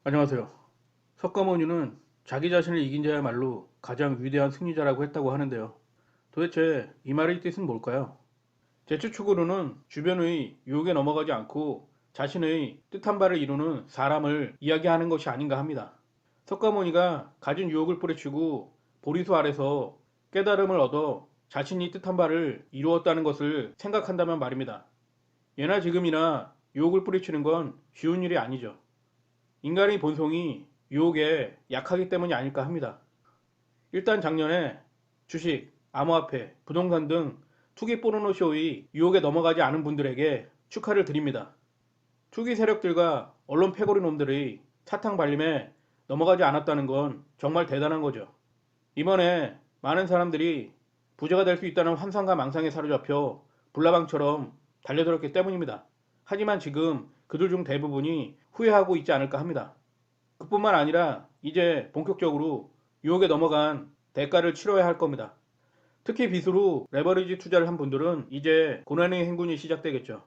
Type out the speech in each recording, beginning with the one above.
안녕하세요. 석가모니는 자기 자신을 이긴 자야말로 가장 위대한 승리자라고 했다고 하는데요. 도대체 이 말의 뜻은 뭘까요? 제 추측으로는 주변의 유혹에 넘어가지 않고 자신의 뜻한 바를 이루는 사람을 이야기하는 것이 아닌가 합니다. 석가모니가 가진 유혹을 뿌리치고 보리수 아래서 깨달음을 얻어 자신이 뜻한 바를 이루었다는 것을 생각한다면 말입니다. 예나 지금이나 유혹을 뿌리치는 건 쉬운 일이 아니죠. 인간의 본성이 유혹에 약하기 때문이 아닐까 합니다. 일단 작년에 주식, 암호화폐, 부동산 등 투기 포르노쇼의 유혹에 넘어가지 않은 분들에게 축하를 드립니다. 투기 세력들과 언론 패거리 놈들의 사탕 발림에 넘어가지 않았다는 건 정말 대단한 거죠. 이번에 많은 사람들이 부자가 될 수 있다는 환상과 망상에 사로잡혀 불나방처럼 달려들었기 때문입니다. 하지만 지금 그들 중 대부분이 후회하고 있지 않을까 합니다. 그뿐만 아니라 이제 본격적으로 유혹에 넘어간 대가를 치러야 할 겁니다. 특히 빚으로 레버리지 투자를 한 분들은 이제 고난의 행군이 시작되겠죠.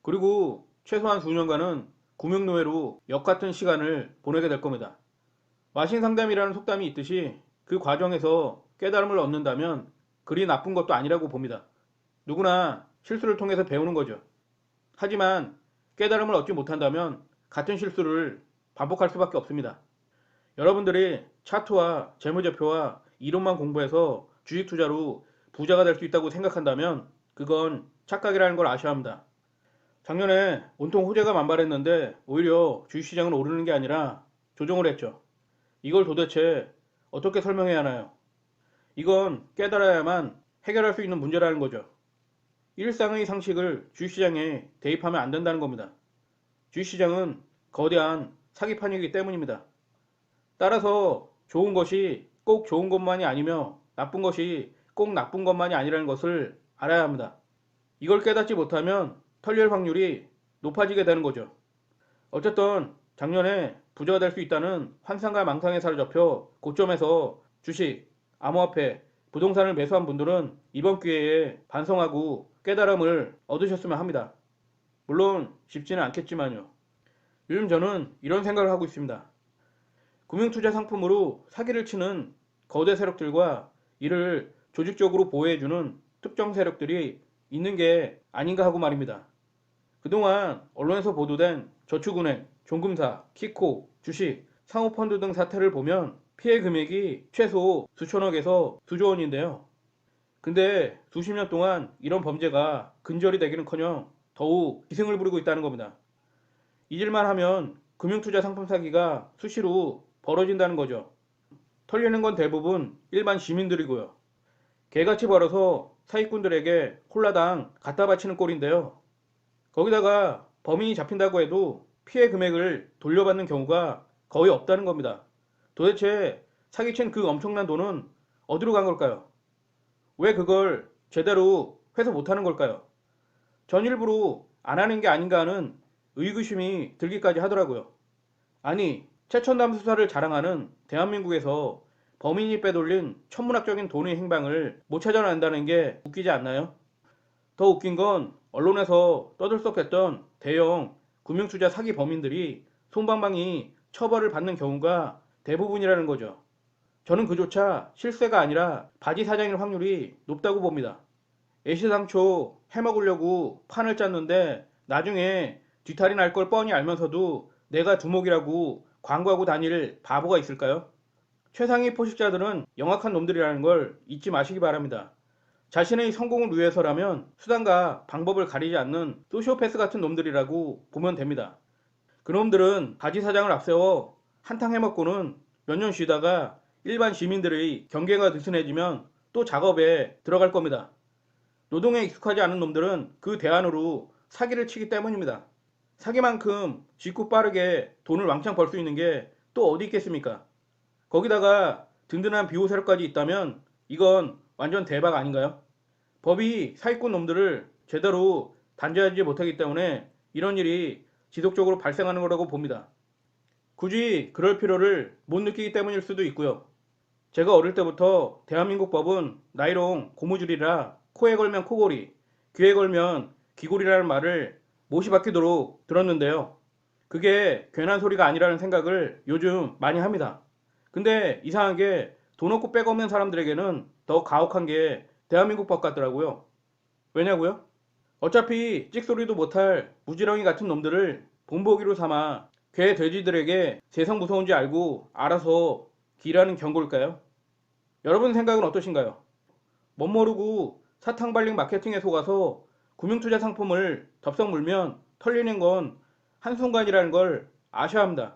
그리고 최소한 수년간은 금융노예로 역같은 시간을 보내게 될 겁니다. 마신 상담이라는 속담이 있듯이 그 과정에서 깨달음을 얻는다면 그리 나쁜 것도 아니라고 봅니다. 누구나 실수를 통해서 배우는 거죠. 하지만 깨달음을 얻지 못한다면 같은 실수를 반복할 수밖에 없습니다. 여러분들이 차트와 재무제표와 이론만 공부해서 주식 투자로 부자가 될 수 있다고 생각한다면 그건 착각이라는 걸 아셔야 합니다. 작년에 온통 호재가 만발했는데 오히려 주식시장은 오르는 게 아니라 조정을 했죠. 이걸 도대체 어떻게 설명해야 하나요? 이건 깨달아야만 해결할 수 있는 문제라는 거죠. 일상의 상식을 주식시장에 대입하면 안 된다는 겁니다. 주식시장은 거대한 사기판이기 때문입니다. 따라서 좋은 것이 꼭 좋은 것만이 아니며 나쁜 것이 꼭 나쁜 것만이 아니라는 것을 알아야 합니다. 이걸 깨닫지 못하면 털릴 확률이 높아지게 되는 거죠. 어쨌든 작년에 부자가 될 수 있다는 환상과 망상에 사로잡혀 고점에서 주식, 암호화폐, 부동산을 매수한 분들은 이번 기회에 반성하고 깨달음을 얻으셨으면 합니다. 물론 쉽지는 않겠지만요. 요즘 저는 이런 생각을 하고 있습니다. 금융투자 상품으로 사기를 치는 거대 세력들과 이를 조직적으로 보호해주는 특정 세력들이 있는 게 아닌가 하고 말입니다. 그동안 언론에서 보도된 저축은행, 종금사, 키코, 주식, 상호펀드 등 사태를 보면 피해 금액이 최소 수천억에서 수조 원인데요. 근데 수십 년 동안 이런 범죄가 근절이 되기는커녕 더욱 기승을 부리고 있다는 겁니다. 잊을만 하면 금융투자 상품 사기가 수시로 벌어진다는 거죠. 털리는 건 대부분 일반 시민들이고요. 개같이 벌어서 사기꾼들에게 홀라당 갖다 바치는 꼴인데요. 거기다가 범인이 잡힌다고 해도 피해 금액을 돌려받는 경우가 거의 없다는 겁니다. 도대체 사기친 그 엄청난 돈은 어디로 간 걸까요? 왜 그걸 제대로 회수 못하는 걸까요? 전 일부러 안 하는 게 아닌가 하는 의구심이 들기까지 하더라고요. 아니, 최첨단 수사를 자랑하는 대한민국에서 범인이 빼돌린 천문학적인 돈의 행방을 못 찾아낸다는 게 웃기지 않나요? 더 웃긴 건 언론에서 떠들썩했던 대형 금융투자 사기 범인들이 솜방망이 처벌을 받는 경우가 대부분이라는 거죠. 저는 그조차 실세가 아니라 바지 사장일 확률이 높다고 봅니다. 애시당초 해먹으려고 판을 짰는데 나중에 뒤탈이 날 걸 뻔히 알면서도 내가 두목이라고 광고하고 다닐 바보가 있을까요? 최상위 포식자들은 영악한 놈들이라는 걸 잊지 마시기 바랍니다. 자신의 성공을 위해서라면 수단과 방법을 가리지 않는 소시오패스 같은 놈들이라고 보면 됩니다. 그놈들은 바지 사장을 앞세워 한탕 해먹고는 몇 년 쉬다가 일반 시민들의 경계가 느슨해지면 또 작업에 들어갈 겁니다. 노동에 익숙하지 않은 놈들은 그 대안으로 사기를 치기 때문입니다. 사기만큼 쉽고 빠르게 돈을 왕창 벌 수 있는 게 또 어디 있겠습니까? 거기다가 든든한 비호 세력까지 있다면 이건 완전 대박 아닌가요? 법이 사기꾼 놈들을 제대로 단죄하지 못하기 때문에 이런 일이 지속적으로 발생하는 거라고 봅니다. 굳이 그럴 필요를 못 느끼기 때문일 수도 있고요. 제가 어릴 때부터 대한민국 법은 나이롱 고무줄이라 코에 걸면 코골이, 귀에 걸면 귀골이라는 말을 못이 박히도록 들었는데요. 그게 괜한 소리가 아니라는 생각을 요즘 많이 합니다. 근데 이상한 게 돈 없고 백 없는 사람들에게는 더 가혹한 게 대한민국 법 같더라고요. 왜냐고요? 어차피 찍소리도 못할 무지렁이 같은 놈들을 본보기로 삼아 개 돼지들에게 세상 무서운지 알고 알아서 기라는 경고일까요? 여러분 생각은 어떠신가요? 멋모르고 사탕 발린 마케팅에 속아서 금융투자 상품을 덥석 물면 털리는 건 한순간이라는 걸 아셔야 합니다.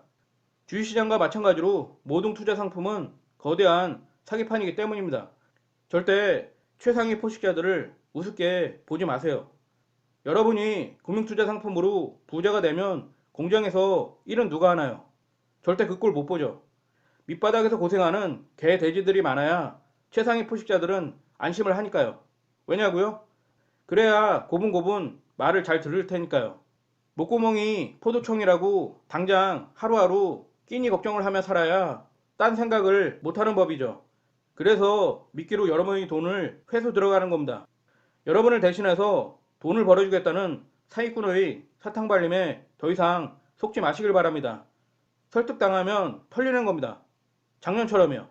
주식시장과 마찬가지로 모든 투자 상품은 거대한 사기판이기 때문입니다. 절대 최상위 포식자들을 우습게 보지 마세요. 여러분이 금융투자 상품으로 부자가 되면 공장에서 일은 누가 하나요? 절대 그 꼴 못 보죠. 밑바닥에서 고생하는 개 돼지들이 많아야 최상위 포식자들은 안심을 하니까요. 왜냐고요? 그래야 고분고분 말을 잘 들을 테니까요. 목구멍이 포도청이라고 당장 하루하루 끼니 걱정을 하며 살아야 딴 생각을 못하는 법이죠. 그래서 미끼로 여러분의 돈을 회수 들어가는 겁니다. 여러분을 대신해서 돈을 벌어주겠다는 사기꾼의 사탕발림에 더 이상 속지 마시길 바랍니다. 설득당하면 털리는 겁니다. 작년처럼요.